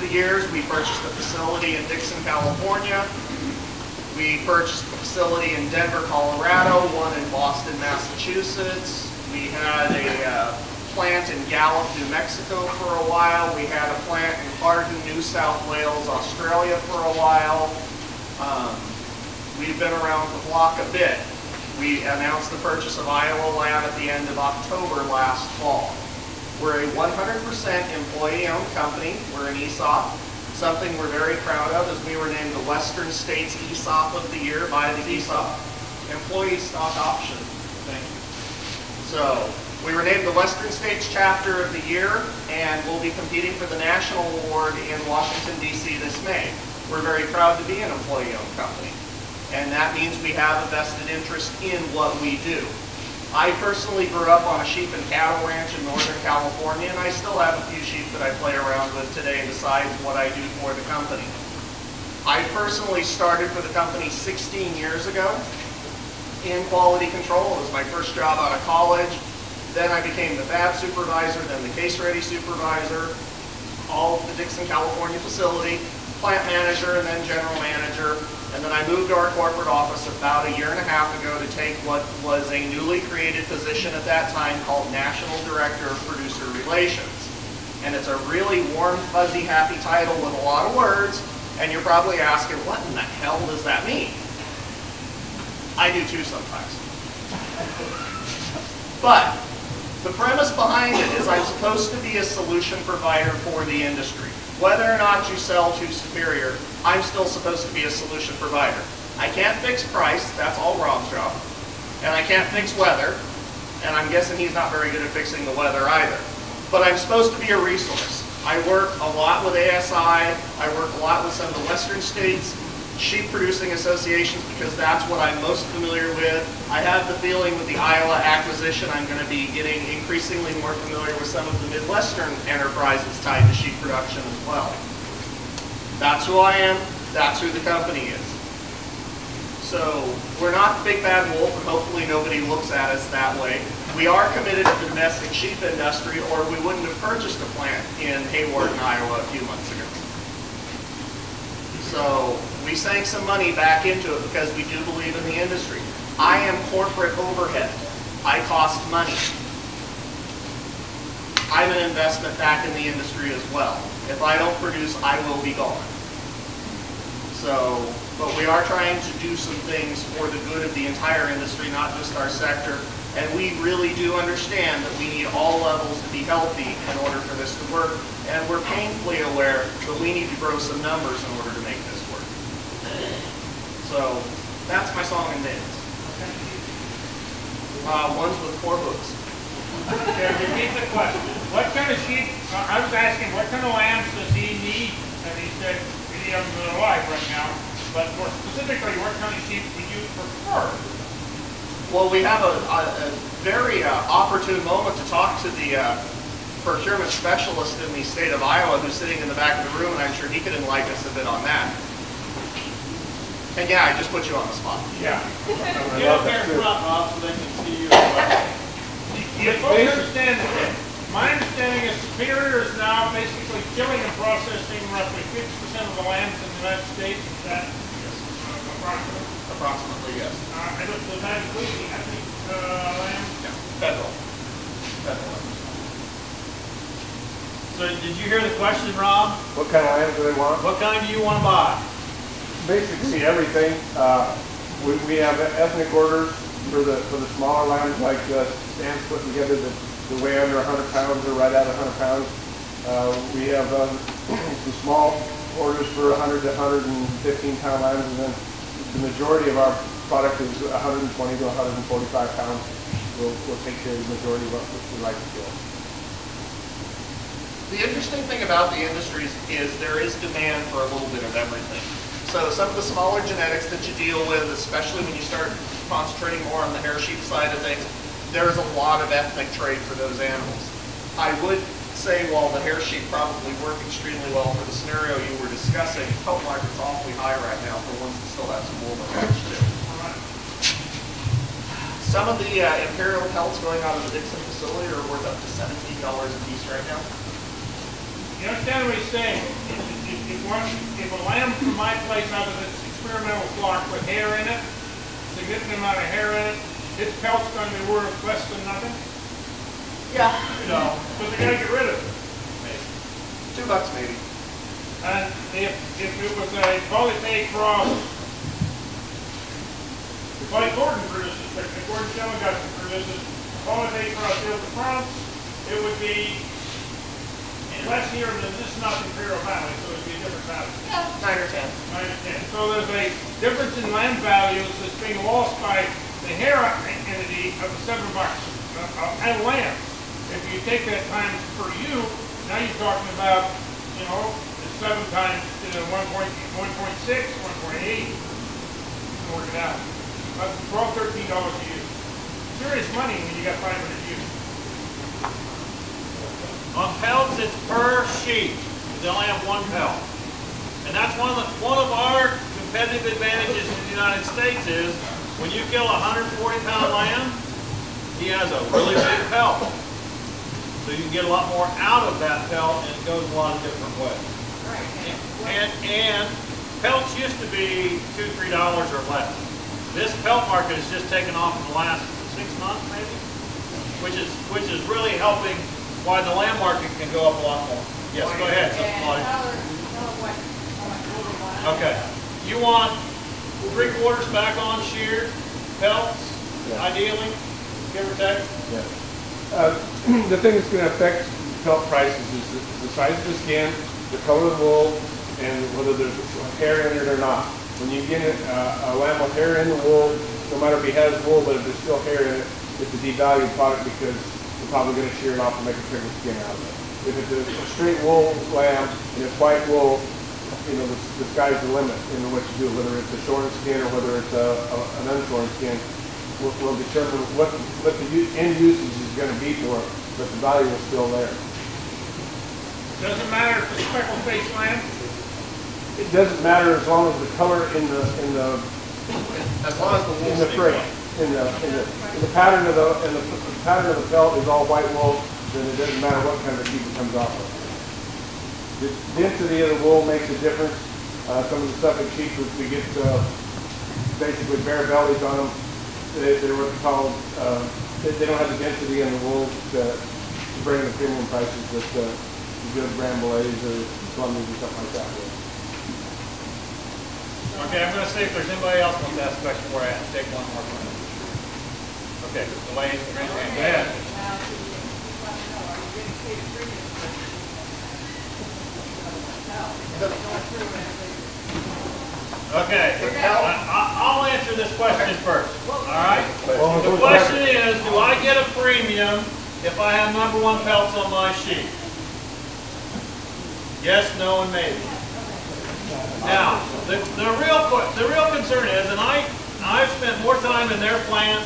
the years, we purchased a facility in Dixon, California. We purchased a facility in Denver, Colorado, one in Boston, Massachusetts. We had a plant in Gallup, New Mexico for a while. We had a plant in Carden, New South Wales, Australia for a while. We've been around the block a bit. We announced the purchase of Iowa land at the end of October last fall. We're a 100% employee-owned company. We're an ESOP. Something we're very proud of is we were named the Western States ESOP of the Year by the ESOP. Employee Stock Option. Thank you. So, we were named the Western States Chapter of the Year, and we'll be competing for the National Award in Washington, D.C. this May. We're very proud to be an employee-owned company, and that means we have a vested interest in what we do. I personally grew up on a sheep and cattle ranch in Northern California, and I still have a few sheep that I play around with today besides what I do for the company. I personally started for the company 16 years ago in quality control. It was my first job out of college. Then I became the fab supervisor, then the case-ready supervisor, all of the Dixon, California facility, plant manager, and then general manager. And then I moved to our corporate office about a year and a half ago to take what was a newly created position at that time called National Director of Producer Relations. And it's a really warm, fuzzy, happy title with a lot of words, and you're probably asking, what in the hell does that mean? I do too sometimes. But the premise behind it is I'm supposed to be a solution provider for the industry. Whether or not you sell to Superior, I'm still supposed to be a solution provider. I can't fix price, that's all Rob's job. And I can't fix weather, and I'm guessing he's not very good at fixing the weather either. But I'm supposed to be a resource. I work a lot with ASI, I work a lot with some of the Western states, sheep producing associations, because that's what I'm most familiar with. I have the feeling with the Iowa acquisition I'm going to be getting increasingly more familiar with some of the Midwestern enterprises tied to sheep production as well. That's who I am, that's who the company is. So we're not the big bad wolf, and hopefully nobody looks at us that way. We are committed to the domestic sheep industry, or we wouldn't have purchased a plant in Hayward, Iowa a few months ago. So we sank some money back into it because we do believe in the industry. I am corporate overhead. I cost money. I'm an investment back in the industry as well. If I don't produce, I will be gone. So, but we are trying to do some things for the good of the entire industry, not just our sector. And we really do understand that we need all levels to be healthy in order for this to work. And we're painfully aware that we need to grow some numbers in order to make this work. So that's my song and dance. Ones with 4 hooves. Okay, repeat the question. What kind of sheep, I was asking, what kind of lambs does he need? And he said, we need them that are alive right now. But more specifically, what kind of sheep would you prefer? Well, we have a very opportune moment to talk to the procurement specialist in the state of Iowa who's sitting in the back of the room, and I'm sure he could enlighten us a bit on that. And yeah, I just put you on the spot. Yeah. Get up there in front, Rob, so they can see you. You folks understand that my understanding is Superior is now basically killing and processing roughly 50% of the lambs in the United States. Is that approximately? Approximately, yes. I don't know that includes the ethnic lambs? Yeah, federal. Federal. So did you hear the question, Rob? What kind of lambs do they want? What kind do you want to buy? Basically everything. We have ethnic orders for the smaller lambs, like Stan's putting together the weigh under 100 pounds or right at 100 pounds. We have some small orders for 100 to 115 pound lambs, and then the majority of our product is 120 to 145 pounds. We'll take care of the majority of what we like to kill. The interesting thing about the industries is there is demand for a little bit of everything. So some of the smaller genetics that you deal with, especially when you start concentrating more on the hair sheep side of things, there's a lot of ethnic trade for those animals. I would say while the hair sheep probably work extremely well for the scenario you were discussing, pelt market's awfully high right now for ones that still have some wool attached to it. Some of the imperial pelts going out of the Dixon facility are worth up to $17 a piece right now. You understand what he's saying? if a lamb from my place out of this experimental flock with hair in it, significant amount of hair in it, its pelt's going to be worth less than nothing? Yeah, No. But they gotta get rid of it. $2 maybe. And if it was a polypay cross, like Gordon produces, but Gordon Shellengut produces, polypay cross Ile de France, it would be less here than this, not Imperial Valley, so it would be a different value. Yeah, 9 or 10. 9 and 10. So there's a difference in land values that's being lost by the hair entity of the $7 and land. If you take that times per U, now you're talking about, you know, 7 times 1.6, 1.8. Work it out. About $12, $13 a year. Serious money when you got 500 units. On pelts, it's per sheet. They only have one pelt. And that's one of our competitive advantages in the United States is when you kill a 140-pound lamb, he has a really big pelt. So you can get a lot more out of that pelt, and it goes a lot of different ways. And pelts used to be $2, $3 or less. This pelt market has just taken off in the last 6 months, maybe, which is really helping why the lamb market can go up a lot more. Yes, go ahead. Okay. You want 3/4 back on sheared pelts, ideally, give or take? Yeah. The thing that's going to affect pelt prices is the size of the skin, the color of the wool, and whether there's hair in it or not. When you get a lamb with hair in the wool, no matter if he has wool, but if there's still hair in it, it's a devalued product because we're probably going to shear it off and make a bigger skin out of it. If it's a straight wool lamb and it's white wool, you know, the sky's the limit in what you do, whether it's a shorn skin or whether it's an unshorn skin. Will determine what the end usage is going to be for it, but the value is still there. Doesn't matter if it's speckled face lamb? It doesn't matter as long as the color in the As long as the wool frame, in the pattern of the pattern of the pelt is all white wool, then it doesn't matter what kind of sheep it comes off of. The density of the wool makes a difference. Some of the Suffolk sheep we get basically bare bellies on them. They're what's called, they don't have the density in the wool to bring the premium prices that the good Bramblets or Columbians or something like that will. Okay, I'm going to see if there's anybody else who wants to ask a question before I take one more question. Okay, the lady, raise your hand. Go ahead. Okay, I'll answer this question first. All right. The question is, do I get a premium if I have #1 pelts on my sheet? Yes, no, and maybe. Now, the real concern is, and I've spent more time in their plant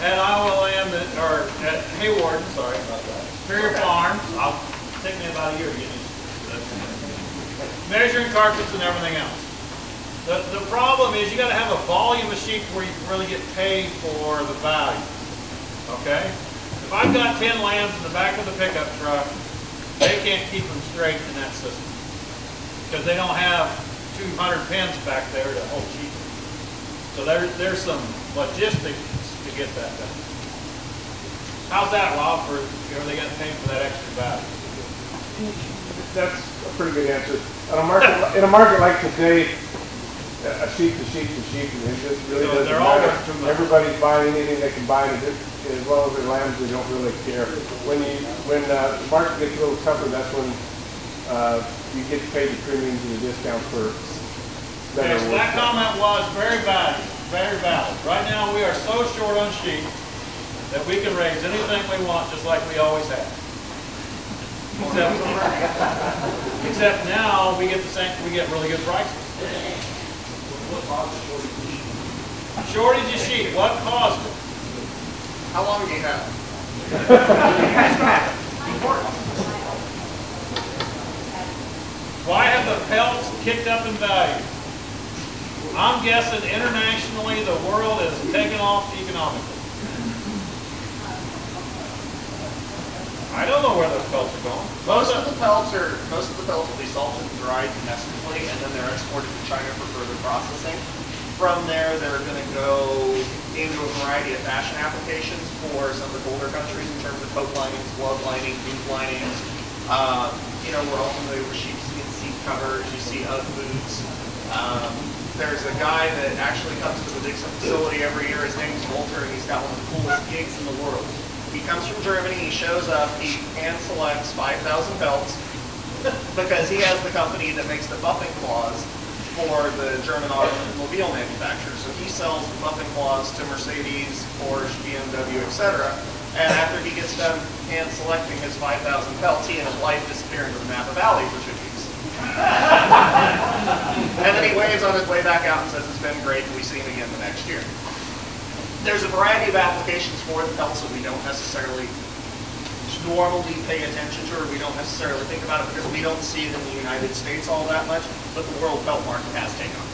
at Iowa Lamb or at Hayward, sorry about that, Superior Farms. It'll take me about a year to get used to measuring carcass and everything else. The problem is you got to have a volume of sheep where you can really get paid for the value. Okay? If I've got 10 lambs in the back of the pickup truck, they can't keep them straight in that system because they don't have 200 pins back there to hold sheep. So there's some logistics to get that done. How's that, Rob? Are they getting paid for that extra value? That's a pretty good answer. In a market like today, a sheep to sheep to sheep, and it just really doesn't matter. Everybody's buying anything they can buy, and as well as their lambs, they don't really care. When the market gets a little tougher, that's when you get paid the premiums and the discounts for better. Okay, so that comment was very valid, very valid. Right now, we are so short on sheep that we can raise anything we want, just like we always have. Except now we get really good prices. Shortage of sheep. What caused it? How long do you have? Why have the pelts kicked up in value? I'm guessing internationally the world is taking off economically. I don't know where those pelts are going. Most of the pelts will be salted and dried domestically, and then they're exported to China for further processing. From there, they're going to go into a variety of fashion applications for some of the colder countries in terms of coat linings, glove lining, boot linings. You know, we're all familiar with sheepskin seat covers. You see UGG boots. There's a guy that actually comes to the Dixon facility every year. His name's Walter, and he's got one of the coolest gigs in the world. He comes from Germany. He shows up. He hand selects 5,000 belts because he has the company that makes the buffing claws for the German automobile manufacturers. So he sells the buffing claws to Mercedes, Porsche, BMW, etc. And after he gets done hand selecting his 5,000 belts, he and his wife disappear into the Napa Valley for 2 weeks. And then he waves on his way back out and says it's been great, and we see him again the next year. There's a variety of applications for the pelts that we don't necessarily normally pay attention to, or we don't necessarily think about it because we don't see it in the United States all that much, but the world pelt market has taken off.